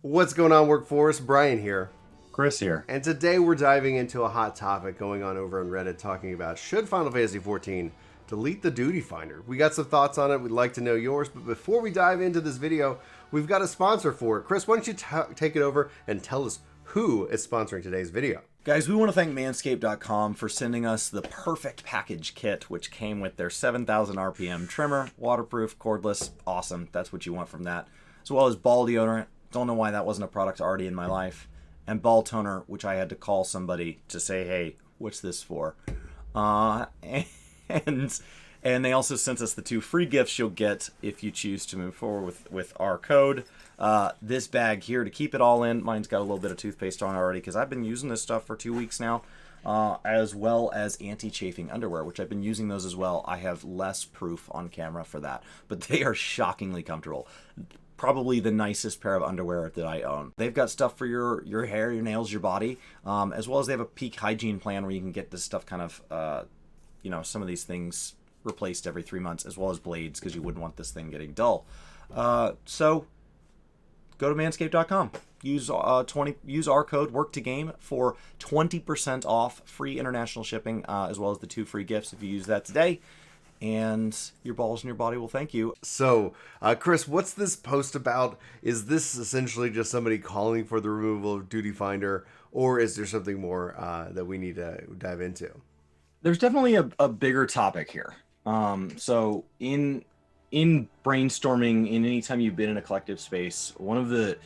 What's going on, Workforce? Brian here. Chris here. And today we're diving into a hot topic going on over on Reddit talking about should Final Fantasy XIV delete the duty finder? We got some thoughts on it. We'd like to know yours. But before we dive into this video, we've got a sponsor for it. Chris, why don't you take it over and tell us who is sponsoring today's video? Guys, we want to thank Manscaped.com for sending us the perfect package kit, which came with their 7,000 RPM trimmer, waterproof, cordless, awesome. That's what you want from that. As well as ball deodorant. Don't know why that wasn't a product already in my life. And ball toner, which I had to call somebody to say, hey, what's this for? And they also sent us the 2 free gifts you'll get if you choose to move forward with our code. This bag here to keep it all in. Mine's got a little bit of toothpaste on already because I've been using this stuff for 2 weeks now. As well as anti-chafing underwear, which I've been using those as well. I have less proof on camera for that, but they are shockingly comfortable. Probably the nicest pair of underwear that I own. They've got stuff for your hair, your nails, your body, as well as they have a peak hygiene plan where you can get this stuff kind of, some of these things replaced every 3 months, as well as blades, because you wouldn't want this thing getting dull. So go to manscaped.com. Use our code WORKTOGAME for 20% off, free international shipping, as well as the 2 free gifts if you use that today. And your balls and your body will thank you. So, Chris, what's this post about? Is this essentially just somebody calling for the removal of Duty Finder, or is there something more that we need to dive into? There's definitely a bigger topic here. So in brainstorming, in any time you've been in a collective space, one of the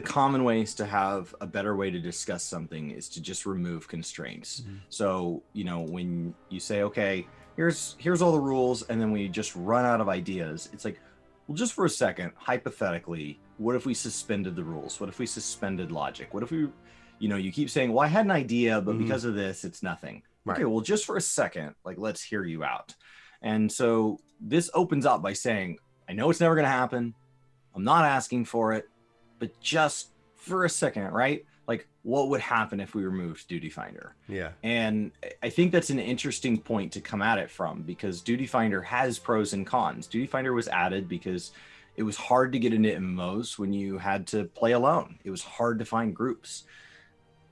common ways to have a better way to discuss something is to just remove constraints. Mm-hmm. So, when you say, okay, here's all the rules, and then we just run out of ideas. It's like, well, just for a second, hypothetically, what if we suspended the rules? What if we suspended logic? What if we, you keep saying, well, I had an idea, but because of this, it's nothing. Right. Okay, well, just for a second, let's hear you out. And so this opens up by saying, I know it's never going to happen. I'm not asking for it, but just for a second, right? What would happen if we removed Duty Finder? Yeah. And I think that's an interesting point to come at it from, because Duty Finder has pros and cons. Duty Finder was added because it was hard to get into MMOs when you had to play alone. It was hard to find groups.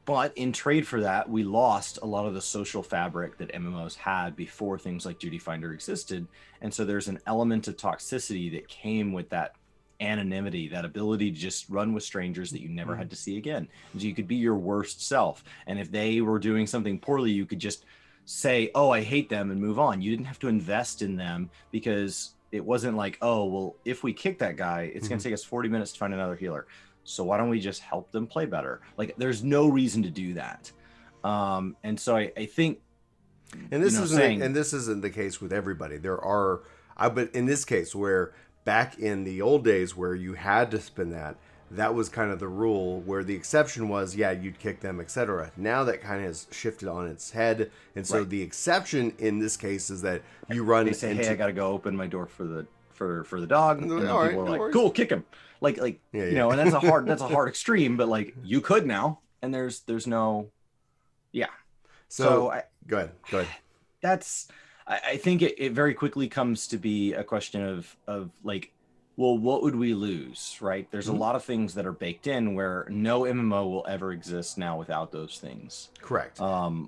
But in trade for that, we lost a lot of the social fabric that MMOs had before things like Duty Finder existed. And so there's an element of toxicity that came with that anonymity, that ability to just run with strangers that you never had to see again. And so you could be your worst self. And if they were doing something poorly, you could just say, oh, I hate them, and move on. You didn't have to invest in them, because it wasn't like, oh, well, if we kick that guy, it's going to take us 40 minutes to find another healer. So why don't we just help them play better? There's no reason to do that. And so I think, and this isn't the case with everybody. But in this case, where back in the old days where you had to spin that was kind of the rule, where the exception was, yeah, you'd kick them, etc. Now that kind of has shifted on its head. And so the exception in this case is that you run they say, hey, I got to go open my door for the dog. And then people are like, cool, kick him. And that's a hard extreme, but you could now, and there's no, yeah. So go ahead. I think it very quickly comes to be a question of well, what would we lose, right? There's a lot of things that are baked in where no MMO will ever exist now without those things. Correct.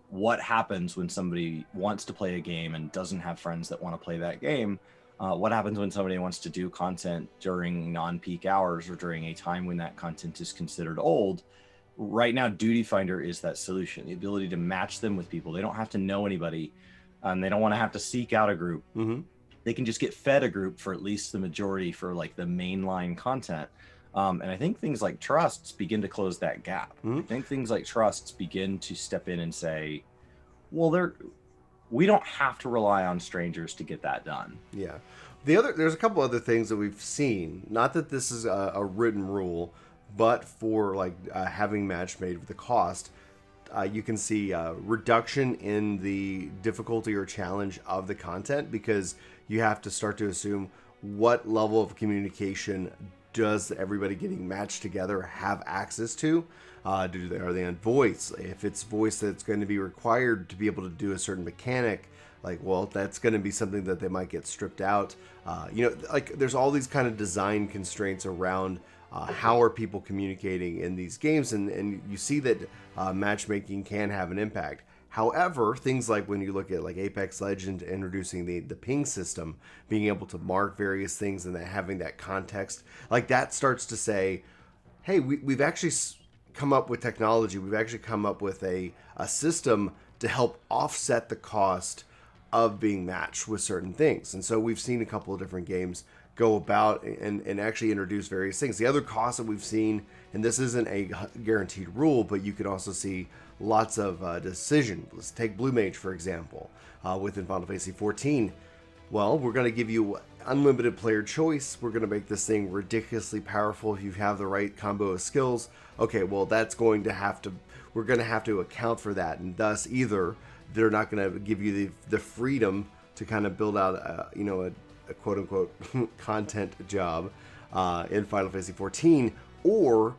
What happens when somebody wants to play a game and doesn't have friends that want to play that game? What happens when somebody wants to do content during non-peak hours or during a time when that content is considered old? Right now, Duty Finder is that solution, the ability to match them with people. They don't have to know anybody. They don't want to have to seek out a group. Mm-hmm. They can just get fed a group for at least the majority for the mainline content. And I think things like trusts begin to close that gap. Mm-hmm. I think things like trusts begin to step in and say, well, we don't have to rely on strangers to get that done. Yeah. There's a couple other things that we've seen. Not that this is a written rule, but for having match made with the cost. You can see reduction in the difficulty or challenge of the content, because you have to start to assume what level of communication does everybody getting matched together have access to. Are they on voice? If it's voice that's going to be required to be able to do a certain mechanic, that's going to be something that they might get stripped out. There's all these kind of design constraints around how are people communicating in these games, and you see that matchmaking can have an impact. However, things like when you look at like Apex Legends introducing the ping system, being able to mark various things and then having that context, like that starts to say, hey, we've actually come up with technology. We've actually come up with a system to help offset the cost of being matched with certain things. And so we've seen a couple of different games go about and actually introduce various things. The other cost that we've seen, and this isn't a guaranteed rule, but you could also see lots of decision. Let's take Blue Mage, for example, within Final Fantasy XIV. Well, we're going to give you unlimited player choice. We're going to make this thing ridiculously powerful if you have the right combo of skills. Okay, well, we're going to have to account for that. And thus, either they're not going to give you the freedom to kind of build out, a quote-unquote content job in Final Fantasy XIV, or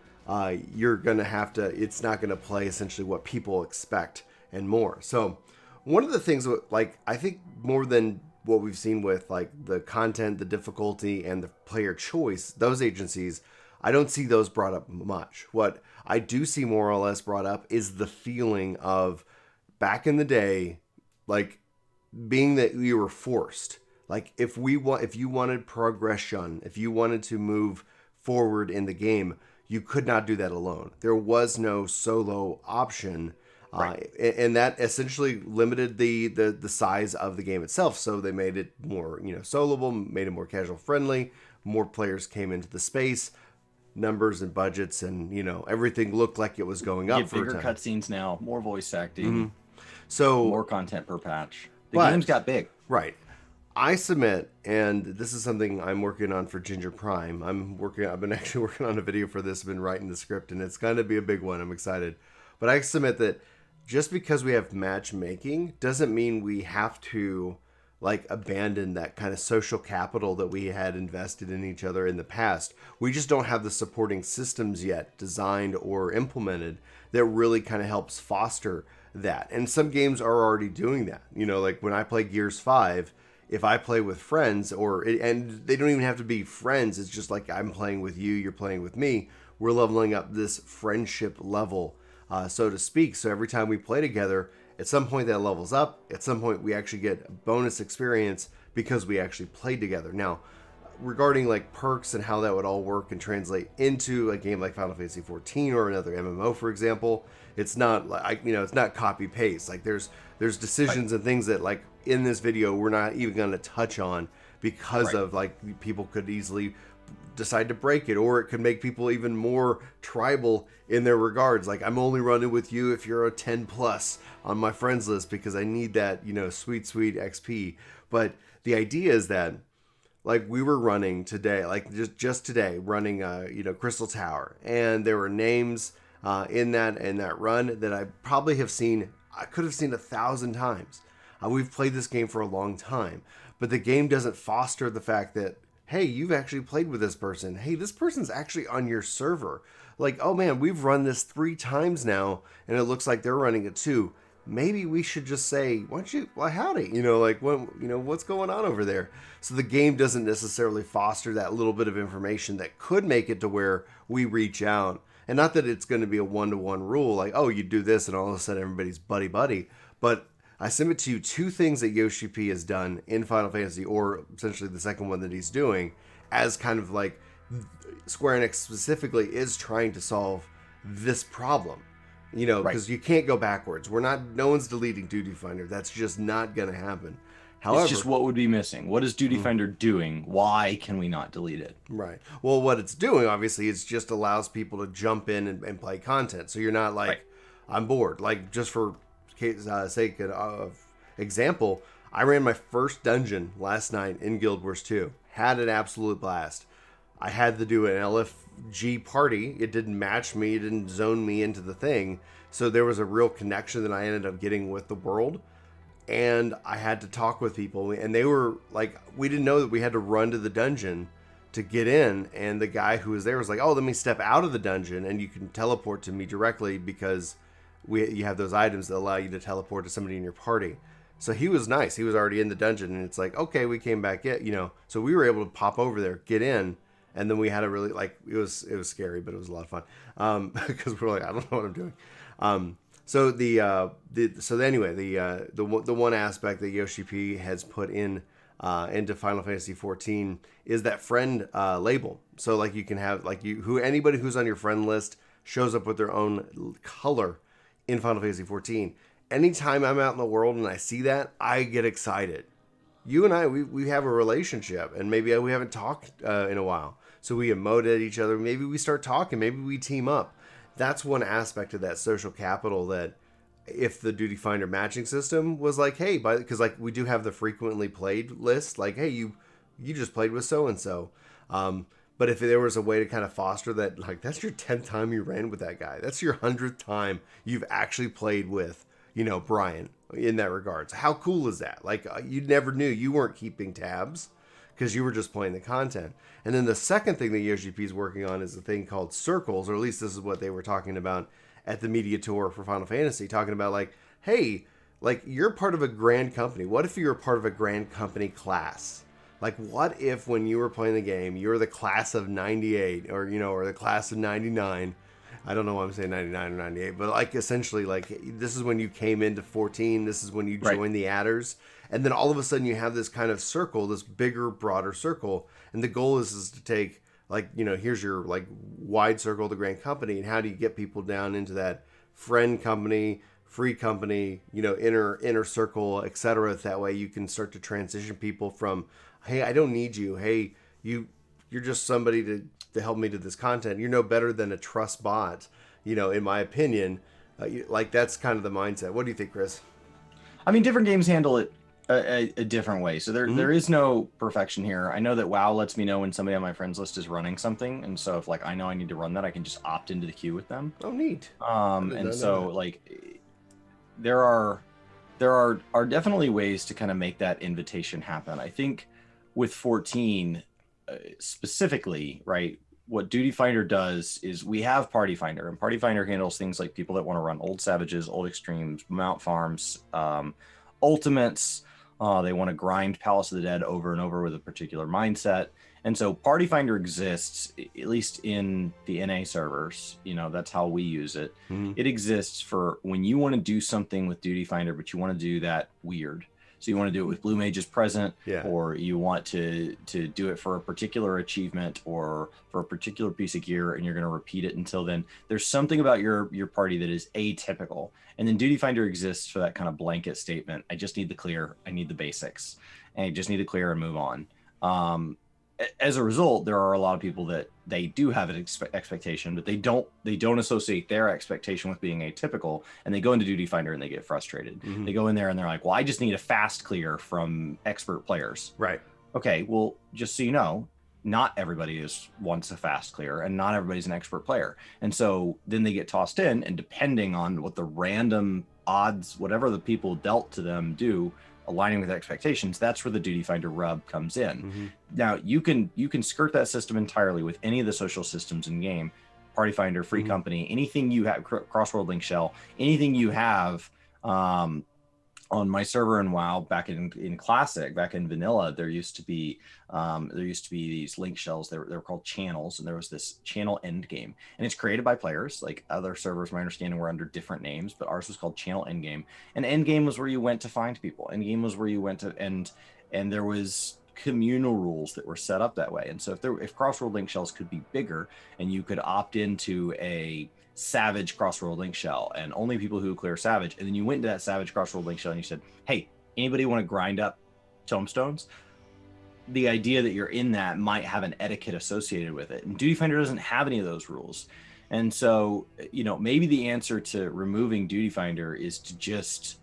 you're going to have to, it's not going to play essentially what people expect and more. So one of the things, like, I think more than what we've seen with like the content, the difficulty, and the player choice, those agencies, I don't see those brought up much. What I do see more or less brought up is the feeling of back in the day, like being that you were forced. Like if you wanted progression, if you wanted to move forward in the game, you could not do that alone. There was no solo option. Right. And that essentially limited the size of the game itself. So they made it more, soloable, made it more casual friendly. More players came into the space, numbers and budgets, and everything looked like it was going up. You get bigger cutscenes now, more voice acting, so more content per patch. The games got big. Right. I submit, and this is something I'm working on for Ginger Prime. I've been actually working on a video for this, been writing the script, and it's going to be a big one. I'm excited. But I submit that just because we have matchmaking doesn't mean we have to like abandon that kind of social capital that we had invested in each other in the past. We just don't have the supporting systems yet designed or implemented that really kind of helps foster that. And some games are already doing that. Like when I play Gears 5, if I play with friends, and they don't even have to be friends, it's just like I'm playing with you, you're playing with me, we're leveling up this friendship level, so to speak. So every time we play together, at some point that levels up. At some point we actually get a bonus experience because we actually played together. Now, regarding like perks and how that would all work and translate into a game like Final Fantasy XIV or another MMO, for example, it's not like it's not copy paste. Like there's decisions and things that like in this video we're not even going to touch on because of like people could easily decide to break it, or it could make people even more tribal in their regards. Like I'm only running with you if you're a 10 plus on my friends list because I need that sweet XP. But the idea is that like we were running today, like just today, running Crystal Tower, and there were names in that run that I probably I could have seen 1,000 times. We've played this game for a long time, but the game doesn't foster the fact that, hey, you've actually played with this person. Hey, this person's actually on your server. Like, oh man, we've run this 3 times now, and it looks like they're running it too. Maybe we should just say, why don't you, well, howdy, what's going on over there? So the game doesn't necessarily foster that little bit of information that could make it to where we reach out. And not that it's going to be a one-to-one rule, like, oh, you do this and all of a sudden everybody's buddy-buddy. But I submit to you 2 things that Yoshi P has done in Final Fantasy, or essentially the second one that he's doing, as kind of like Square Enix specifically is trying to solve this problem. Because you can't go backwards. No one's deleting Duty Finder. That's just not going to happen. However, it's just what would be missing. What is Duty Finder doing? Why can we not delete it? Right. Well, what it's doing, obviously, is just allows people to jump in and play content. So you're not like, I'm bored. Like, just for sake of example, I ran my first dungeon last night in Guild Wars 2. Had an absolute blast. I had to do an LFG party. It didn't match me. It didn't zone me into the thing. So there was a real connection that I ended up getting with the world. And I had to talk with people. And they were like, we didn't know that we had to run to the dungeon to get in. And the guy who was there was like, oh, let me step out of the dungeon and you can teleport to me directly because you have those items that allow you to teleport to somebody in your party. So he was nice. He was already in the dungeon. And it's like, okay, we came back in, So we were able to pop over there, get in, And then we had a really like it was scary, but it was a lot of fun because we're like, I don't know what I'm doing. So the one aspect that Yoshi P has put in into Final Fantasy XIV is that friend label. So like you can have like anybody who's on your friend list shows up with their own color in Final Fantasy XIV. Anytime I'm out in the world and I see that, I get excited. You and I, we have a relationship, and maybe we haven't talked in a while. So we emote at each other. Maybe we start talking. Maybe we team up. That's one aspect of that social capital that if the Duty Finder matching system was like, hey, because like we do have the frequently played list, like, hey, you just played with so-and-so. But if there was a way to kind of foster that, like, that's your 10th time you ran with that guy. That's your 100th time you've actually played with, Brian in that regards. How cool is that? Like, you never knew. You weren't keeping tabs because you were just playing the content. And then the second thing that Yoshi P is working on is a thing called circles, or at least this is what they were talking about at the media tour for Final Fantasy, talking about like, hey, like you're part of a grand company. What if you're part of a grand company class? Like, what if when you were playing the game, you're the class of 98 or the class of 99? I don't know why I'm saying 99 or 98, but like essentially like this is when you came into 14. This is when you joined the adders. And then all of a sudden you have this kind of circle, this bigger, broader circle. And the goal is to take like, here's your like wide circle of the grand company. And how do you get people down into that friend company, free company, inner circle, etc. That way you can start to transition people from, hey, I don't need you. Hey, you're just somebody to help me to this content. You're no better than a trust bot, in my opinion. Like that's kind of the mindset. What do you think, Chris? I mean, different games handle it a different way. So there is no perfection here. I know that WoW lets me know when somebody on my friends list is running something, and so if like I know I need to run that, I can just opt into the queue with them. Oh, neat. Like there are definitely ways to kind of make that invitation happen. I think with 14 specifically, right, what Duty Finder does is we have Party Finder, and Party Finder handles things like people that want to run old Savages, old Extremes, Mount Farms, Ultimates. They want to grind Palace of the Dead over and over with a particular mindset. And so Party Finder exists, at least in the NA servers. That's how we use it. Mm-hmm. It exists for when you want to do something with Duty Finder, but you want to do that weird. So you want to do it with Blue Mages present, or you want to do it for a particular achievement or for a particular piece of gear, and you're going to repeat it until then. There's something about your party that is atypical. And then Duty Finder exists for that kind of blanket statement. I just need the clear. I need the basics. And I just need to clear and move on. As a result, there are a lot of people that they do have an expectation, but they don't associate their expectation with being atypical, and they go into Duty Finder and they get frustrated. Mm-hmm. They go in there and they're like, well, I just need a fast clear from expert players. Right. Okay, well, just so you know, not everybody wants a fast clear, and not everybody's an expert player. And so then they get tossed in, and depending on what the random odds, whatever the people dealt to them do, aligning with expectations, that's where the Duty Finder rub comes in. Mm-hmm. Now you can skirt that system entirely with any of the social systems in game, Party Finder, Free Company, anything you have, Crossworld Link Shell, anything you have. On my server in WoW, back in Classic, back in Vanilla, there used to be these link shells. They were called channels, and there was this channel endgame, and it's created by players. Like other servers, my understanding, were under different names, but ours was called channel endgame. And endgame was where you went to find people. Endgame was where you went to and there was communal rules that were set up that way. And so if Crossworld Link shells could be bigger, and you could opt into a Savage Crossworld Link shell, and only people who clear Savage, and then you went into that Savage Crossworld Link shell and you said, hey, anybody want to grind up tomestones? The idea that you're in that might have an etiquette associated with it, and Duty Finder doesn't have any of those rules. And so maybe the answer to removing Duty Finder is to just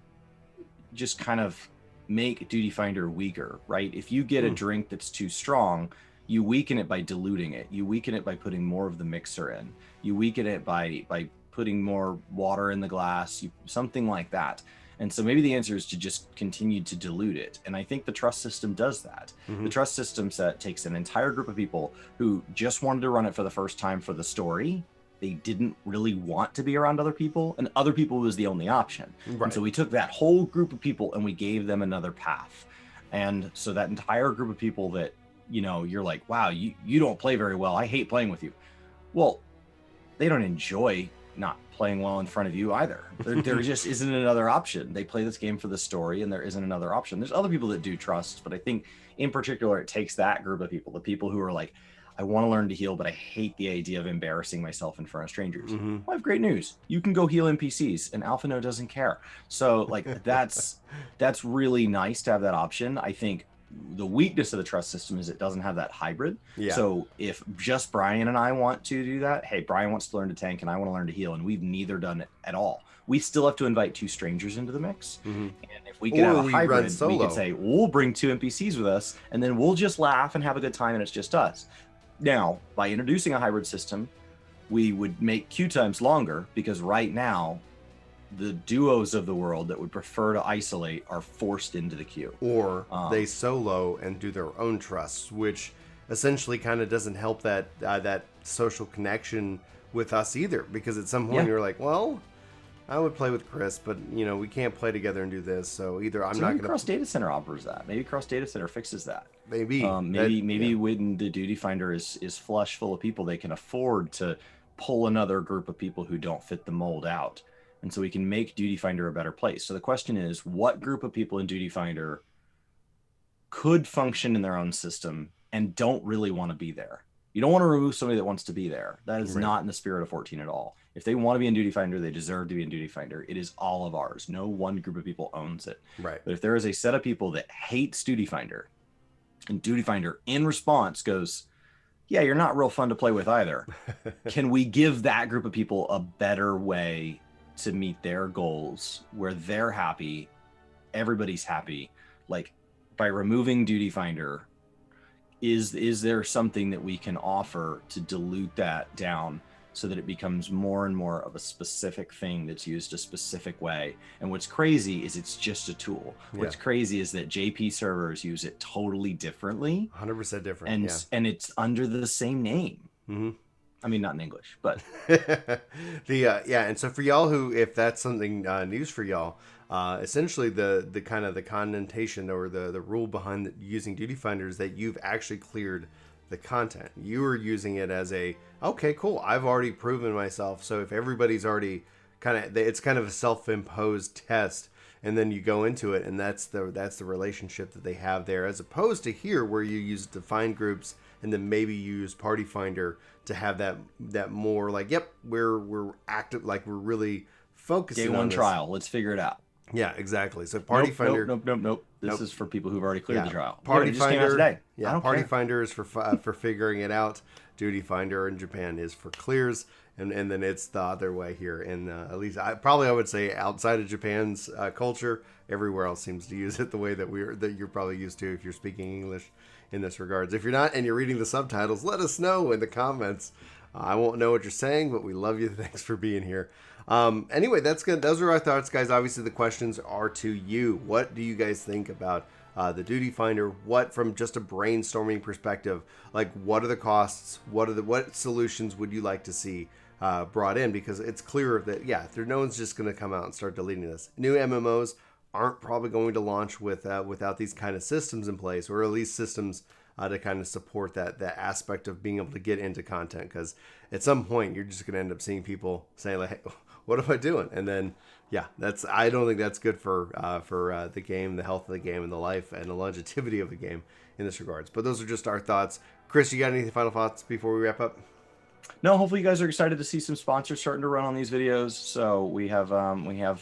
kind of make Duty Finder weaker, right? If you get a drink that's too strong, you weaken it by diluting it. You weaken it by putting more of the mixer in. You weaken it by putting more water in the glass, something like that. And so maybe the answer is to just continue to dilute it. And I think the trust system does that. Mm-hmm. The trust system set takes an entire group of people who just wanted to run it for the first time for the story. They didn't really want to be around other people, and other people was the only option. Right. And so we took that whole group of people and we gave them another path. And so that entire group of people that you're like, wow, you don't play very well. I hate playing with you. Well, they don't enjoy not playing well in front of you either. There just isn't another option. They play this game for the story, and there isn't another option. There's other people that do trust, but I think in particular, it takes that group of people, the people who are like, I want to learn to heal, but I hate the idea of embarrassing myself in front of strangers. Well, I have great news. You can go heal NPCs, and Alpha No doesn't care. So like that's really nice to have that option. I think the weakness of the trust system is it doesn't have that hybrid. Yeah. So if just Brian and I want to do that, hey, Brian wants to learn to tank and I want to learn to heal, and we've neither done it at all, we still have to invite 2 strangers into the mix. And if we can have a hybrid, we can say, we'll bring 2 NPCs with us, and then we'll just laugh and have a good time, and it's just us. Now, by introducing a hybrid system, we would make queue times longer, because right now, the duos of the world that would prefer to isolate are forced into the queue. Or they solo and do their own trusts, which essentially kind of doesn't help that that social connection with us either, because at some point you're like, well, I would play with Chris, but we can't play together and do this. So either I'm not going to. Cross Data Center offers that. Maybe Cross Data Center fixes that. Maybe. Maybe when the duty finder is flush full of people, they can afford to pull another group of people who don't fit the mold out, and so we can make duty finder a better place. So the question is, what group of people in duty finder could function in their own system and don't really want to be there? You don't want to remove somebody that wants to be there. That is not in the spirit of 14 at all. If they want to be in Duty Finder, they deserve to be in Duty Finder. It is all of ours. No one group of people owns it. Right. But if there is a set of people that hates Duty Finder, and Duty Finder in response goes, yeah, you're not real fun to play with either. Can we give that group of people a better way to meet their goals where they're happy, everybody's happy? Like, by removing Duty Finder, is there something that we can offer to dilute that down so that it becomes more and more of a specific thing that's used a specific way? And what's crazy is it's just a tool. What's crazy is that JP servers use it totally differently. 100% different. And it's under the same name. I mean, not in English, but and so for y'all who, if that's something news for y'all, essentially the kind of the connotation or the rule behind using Duty Finder is that you've actually cleared the content. You are using it as a, okay, cool, I've already proven myself. So if everybody's already it's kind of a self-imposed test, and then you go into it, and that's the relationship that they have there, as opposed to here where you use defined groups and then maybe you use Party Finder to have that more like, yep, we're active, like we're really focusing on day one this. Trial. Let's figure it out. Yeah, exactly. So Party Finder. Nope. This is for people who've already cleared the trial. Party Finder just came out today. Yeah, Party Finder is for figuring it out. Duty Finder in Japan is for clears, and then it's the other way here. And at least I would say outside of Japan's culture, everywhere else seems to use it the way that you're probably used to if you're speaking English in this regards. If you're not and you're reading the subtitles, let us know in the comments. I won't know what you're saying, but we love you. Thanks for being here. Anyway, that's good. Those are our thoughts, guys. Obviously, the questions are to you. What do you guys think about the Duty Finder? What, from just a brainstorming perspective, like what are the costs? What solutions would you like to see brought in? Because it's clear that no one's just going to come out and start deleting this. New MMOs aren't probably going to launch without these kind of systems in place, or at least systems to kind of support that aspect of being able to get into content. Because at some point you're just going to end up seeing people saying like, hey, what am I doing? And then I don't think that's good for the game, the health of the game, and the life and the longevity of the game in this regards. But those are just our thoughts. Chris, you got any final thoughts before we wrap up? No, hopefully you guys are excited to see some sponsors starting to run on these videos. So we have a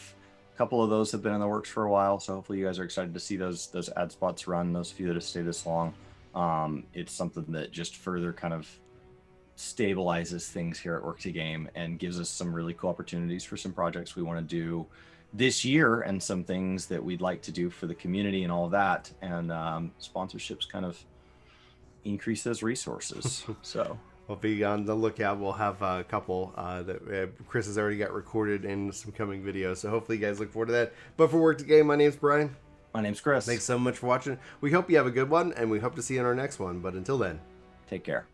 couple of those have been in the works for a while. So hopefully you guys are excited to see those ad spots run. Those of you that have stayed this long, it's something that just further kind of stabilizes things here at Work2Game and gives us some really cool opportunities for some projects we want to do this year, and some things that we'd like to do for the community and all of that. And sponsorships kind of increase those resources. So we'll be on the lookout. We'll have a couple that Chris has already got recorded in some coming videos. So hopefully you guys look forward to that. But for Work2Game, my name's Brian. My name's Chris. Thanks so much for watching. We hope you have a good one, and we hope to see you in our next one. But until then, take care.